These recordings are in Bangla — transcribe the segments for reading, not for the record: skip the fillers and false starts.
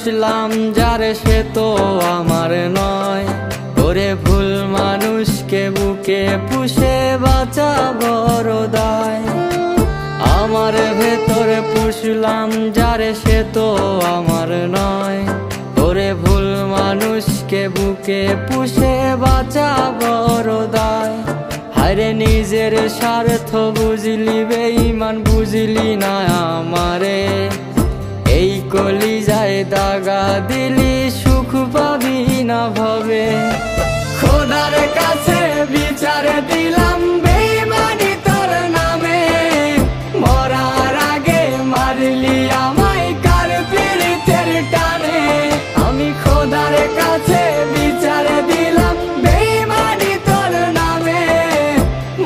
পুষলাম যারে সে তো আমার নয়। ওরে ভুল মানুষকে বুকে পুষে বাঁচা বড় দায়। আমার ভেতরে পুষলাম যারে সে তো আমার নয়। ওরে ভুল মানুষকে বুকে পুষে বাঁচা বড় দায়। হায়রে নিজের স্বার্থ বুঝলি বেঈমান বুঝলি না আমারে। এই কলিজায় দাগা দিলি সুখ পাবি না ভবে। খোদার কাছে বিচার দিলাম বেঈমানি তোর নামে। মরার আগে মারলি আমায় কার পীড়িতের টানে। আমি খোদার কাছে বিচার দিলাম বেঈমানি তোর নামে।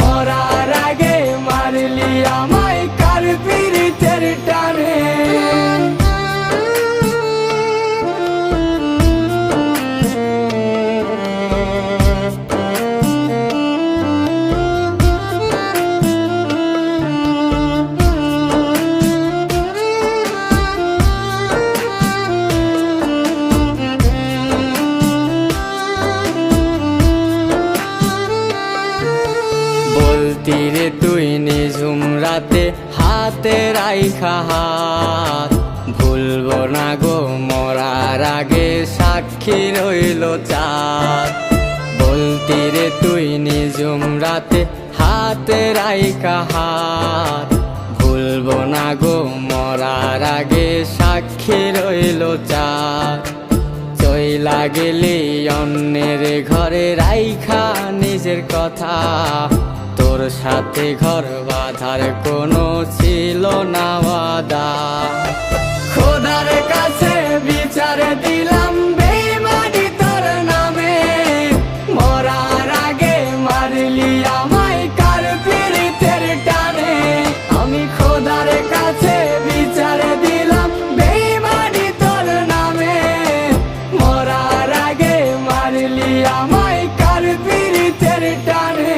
মরার আগে মারলি আমায় কার পীড়িতের টানে। বলতিরে তুই নিঝুম রাতে হাতে রাইখা হাত। ভুলবো না গো মরার আগে সাক্ষী রইল চাঁদ। বলতিরে তুই নিঝুম রাতে হাতে রাইখা হাত। ভুলবো না গো মরার আগে সাক্ষী রইল চাঁদ। চইলা গেলি অন্যের ঘরে রাইখা নিজের কথা। তোর সাথে ঘর বাঁধার কোনো ছিল না ওয়াদা। খোদার কাছে বিচার দিলাম বেঈমানি তোর নামে। মরার আগে মারলি আমায় কার পীড়িতের টানে। আমি খোদার কাছে বিচার দিলাম বেঈমানি তোর নামে। মরার আগে মারলি আমায় কার পীড়িতের টানে।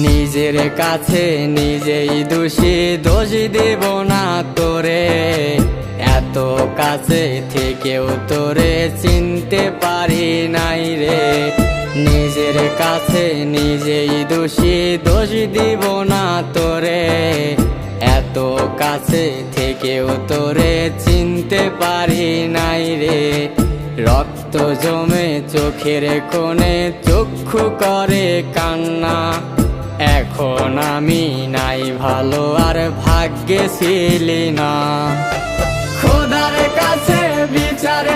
নিজের কাছে নিজেই দোষী দোষ দেব না তোরে। এত কাছে থেকেও তোরে চিনতে পারি নাই রে। নিজের কাছে নিজেই দোষী দোষ দিব না তোরে। এত কাছে থেকেও তোরে চিনতে পারি নাই রে। রক্ত জমে চোখের কোণে চক্ষু করে কান্না। এখন আমি নাই ভালো আর ভাগ্যে ছিলি না। খোদার কাছে বিচার